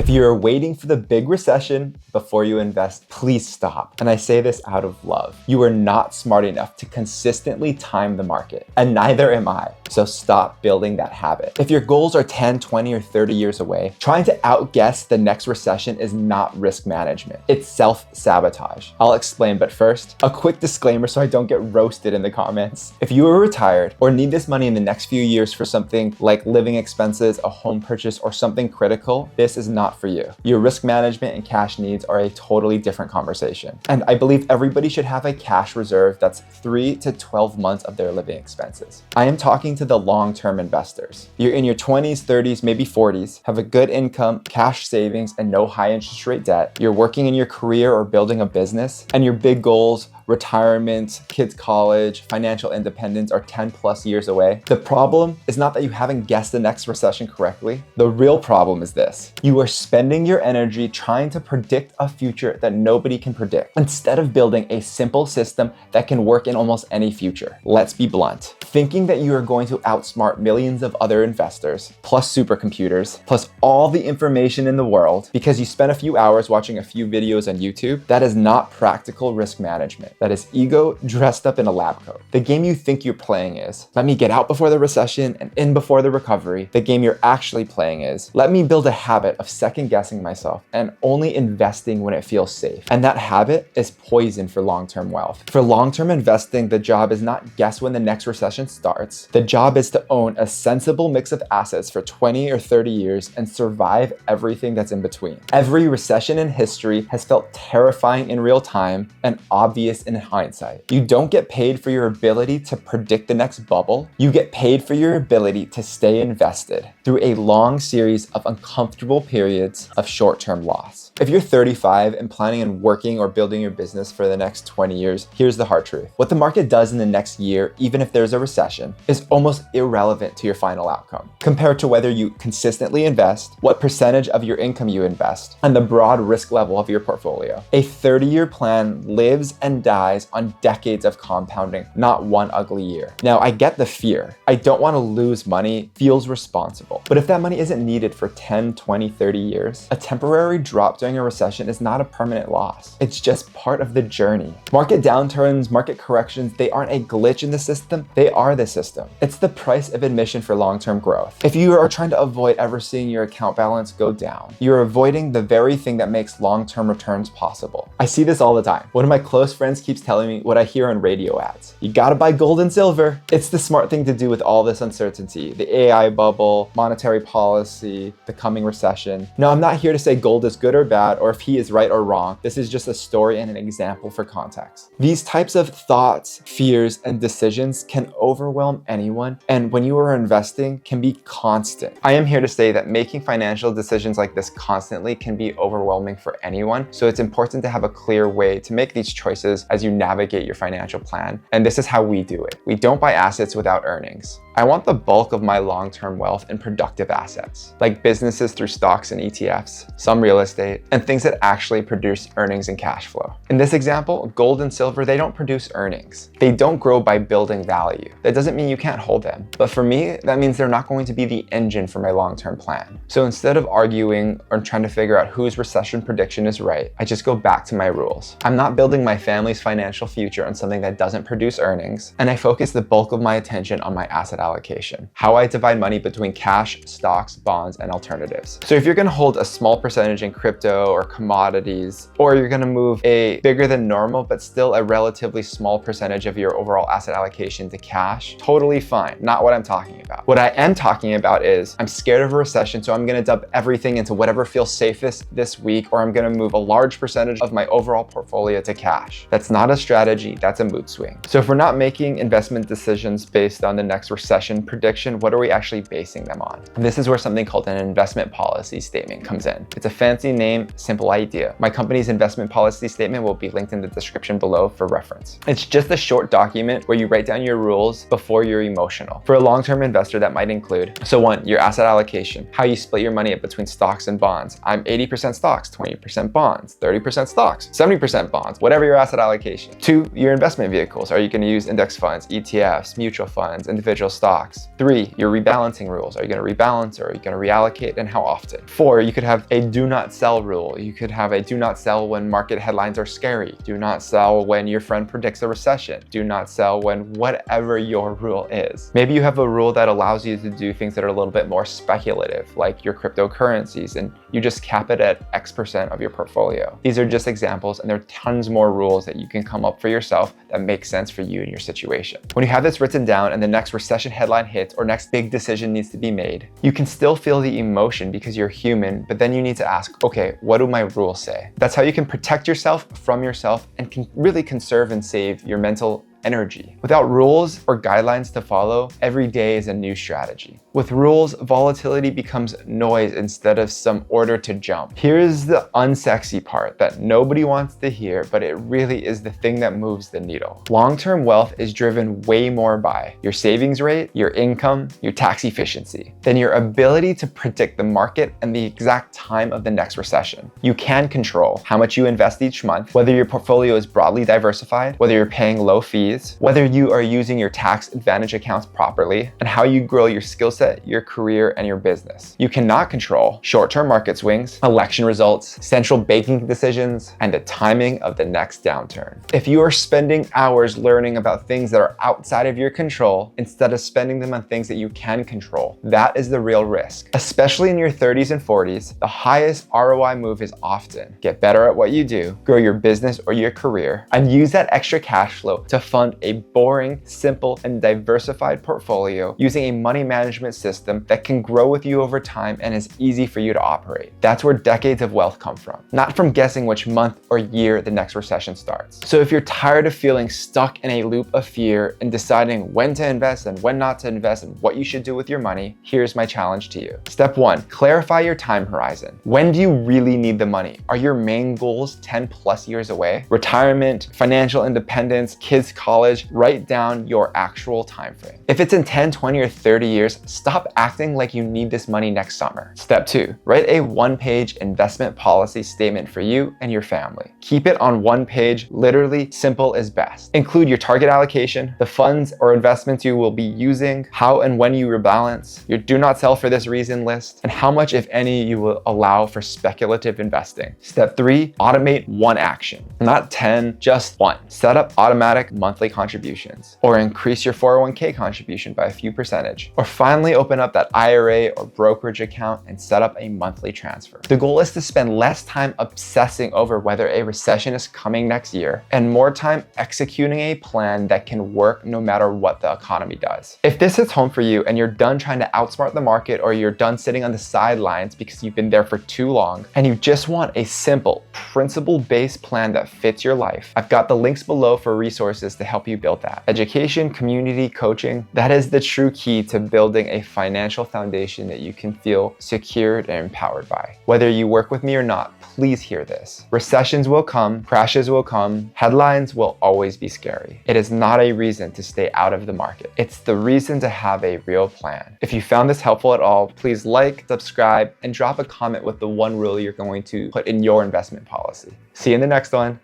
If you're waiting for the big recession before you invest, please stop. And I say this out of love. You are not smart enough to consistently time the market, and neither am I. So stop building that habit. If your goals are 10, 20, or 30 years away, trying to outguess the next recession is not risk management. It's self-sabotage. I'll explain, but first, a quick disclaimer so I don't get roasted in the comments. If you are retired or need this money in the next few years for something like living expenses, a home purchase, or something critical, this is not for you. Your risk management and cash needs are a totally different conversation. And I believe everybody should have a cash reserve that's 3 to 12 months of their living expenses. I am talking to the long-term investors. You're in your 20s, 30s, maybe 40s, have a good income, cash savings, and no high interest rate debt. You're working in your career or building a business, and your big goals, retirement, kids' college, financial independence are 10 plus years away. The problem is not that you haven't guessed the next recession correctly. The real problem is this. You are spending your energy trying to predict a future that nobody can predict, instead of building a simple system that can work in almost any future. Let's be blunt. Thinking that you are going to outsmart millions of other investors, plus supercomputers, plus all the information in the world because you spent a few hours watching a few videos on YouTube, that is not practical risk management. That is ego dressed up in a lab coat. The game you think you're playing is, let me get out before the recession and in before the recovery. The game you're actually playing is, let me build a habit of second guessing myself and only investing when it feels safe. And that habit is poison for long-term wealth. For long-term investing, the job is not guess when the next recession starts. The job is to own a sensible mix of assets for 20 or 30 years and survive everything that's in between. Every recession in history has felt terrifying in real time and obvious in hindsight. You don't get paid for your ability to predict the next bubble. You get paid for your ability to stay invested through a long series of uncomfortable periods of short-term loss. If you're 35 and planning on working or building your business for the next 20 years, here's the hard truth. What the market does in the next year, even if there's a recession, is almost irrelevant to your final outcome, compared to whether you consistently invest, what percentage of your income you invest, and the broad risk level of your portfolio. A 30-year plan lives and dies on decades of compounding, not one ugly year. Now, I get the fear. I don't want to lose money, feels responsible. But if that money isn't needed for 10, 20, 30 years, a temporary drop during a recession is not a permanent loss. It's just part of the journey. Market downturns, market corrections, they aren't a glitch in the system, they are the system. It's the price of admission for long-term growth. If you are trying to avoid ever seeing your account balance go down, you're avoiding the very thing that makes long-term returns possible. I see this all the time. One of my close friends keeps telling me what I hear on radio ads. You gotta buy gold and silver. It's the smart thing to do with all this uncertainty, the AI bubble, monetary policy, the coming recession. No, I'm not here to say gold is good or bad, or if he is right or wrong. This is just a story and an example for context. These types of thoughts, fears, and decisions can overwhelm anyone, and when you are investing, can be constant. I am here to say that making financial decisions like this constantly can be overwhelming for anyone, so it's important to have a clear way to make these choices as you navigate your financial plan, and this is how we do it. We don't buy assets without earnings. I want the bulk of my long-term wealth in productive assets, like businesses through stocks and ETFs, some real estate, and things that actually produce earnings and cash flow. In this example, gold and silver, they don't produce earnings. They don't grow by building value. That doesn't mean you can't hold them. But for me, that means they're not going to be the engine for my long-term plan. So instead of arguing or trying to figure out whose recession prediction is right, I just go back to my rules. I'm not building my family's financial future on something that doesn't produce earnings, and I focus the bulk of my attention on my asset allocation, how I divide money between cash, stocks, bonds, and alternatives. So if you're gonna hold a small percentage in crypto or commodities, or you're gonna move a bigger than normal, but still a relatively small percentage of your overall asset allocation to cash, totally fine, not what I'm talking about. What I am talking about is, I'm scared of a recession, so I'm gonna dump everything into whatever feels safest this week, or I'm gonna move a large percentage of my overall portfolio to cash. That's not a strategy, that's a mood swing. So if we're not making investment decisions based on the next recession prediction, what are we actually basing them on? And this is where something called an investment policy statement comes in. It's a fancy name, simple idea. My company's investment policy statement will be linked in the description below for reference. It's just a short document where you write down your rules before you're emotional. For a long-term investor, that might include, so 1, your asset allocation, how you split your money up between stocks and bonds. I'm 80% stocks, 20% bonds, 30% stocks, 70% bonds, whatever your asset allocation. 2, your investment vehicles. Are you going to use index funds, ETFs, mutual funds, individual stocks. 3, your rebalancing rules. Are you going to rebalance or are you going to reallocate, and how often? 4, you could have a do not sell rule. You could have a do not sell when market headlines are scary. Do not sell when your friend predicts a recession. Do not sell when whatever your rule is. Maybe you have a rule that allows you to do things that are a little bit more speculative, like your cryptocurrencies, and you just cap it at X% of your portfolio. These are just examples, and there are tons more rules that you can come up for yourself that make sense for you and your situation. When you have this written down and the next recession headline hits or next big decision needs to be made, you can still feel the emotion because you're human, but then you need to ask, okay, what do my rules say? That's how you can protect yourself from yourself and can really conserve and save your mental energy. Without rules or guidelines to follow, every day is a new strategy. With rules, volatility becomes noise instead of some order to jump. Here's the unsexy part that nobody wants to hear, but it really is the thing that moves the needle. Long-term wealth is driven way more by your savings rate, your income, your tax efficiency, than your ability to predict the market and the exact time of the next recession. You can control how much you invest each month, whether your portfolio is broadly diversified, whether you're paying low fees, whether you are using your tax advantage accounts properly, and how you grow your skill set, your career, and your business. You cannot control short-term market swings, election results, central banking decisions, and the timing of the next downturn. If you are spending hours learning about things that are outside of your control instead of spending them on things that you can control, that is the real risk. Especially in your 30s and 40s, the highest ROI move is often get better at what you do, grow your business or your career, and use that extra cash flow to fund a boring, simple, and diversified portfolio using a money management system that can grow with you over time and is easy for you to operate. That's where decades of wealth come from, not from guessing which month or year the next recession starts. So if you're tired of feeling stuck in a loop of fear and deciding when to invest and when not to invest and what you should do with your money, here's my challenge to you. Step 1, clarify your time horizon. When do you really need the money? Are your main goals 10 plus years away? Retirement, financial independence, kids' college, write down your actual time frame. If it's in 10, 20, or 30 years, stop acting like you need this money next summer. Step 2, write a one-page investment policy statement for you and your family. Keep it on one page, literally simple is best. Include your target allocation, the funds or investments you will be using, how and when you rebalance, your do not sell for this reason list, and how much, if any, you will allow for speculative investing. Step 3, automate one action. Not 10, just one. Set up automatic monthly contributions, or increase your 401k contribution by a few percentage, or finally open up that IRA or brokerage account and set up a monthly transfer. The goal is to spend less time obsessing over whether a recession is coming next year and more time executing a plan that can work no matter what the economy does. If this hits home for you and you're done trying to outsmart the market, or you're done sitting on the sidelines because you've been there for too long and you just want a simple, principle-based plan that fits your life, I've got the links below for resources to help you build that. Education, community, coaching, that is the true key to building a financial foundation that you can feel secured and empowered by. Whether you work with me or not, please hear this. Recessions will come, crashes will come, headlines will always be scary. It is not a reason to stay out of the market. It's the reason to have a real plan. If you found this helpful at all, please like, subscribe, and drop a comment with the one rule you're going to put in your investment policy. See you in the next one.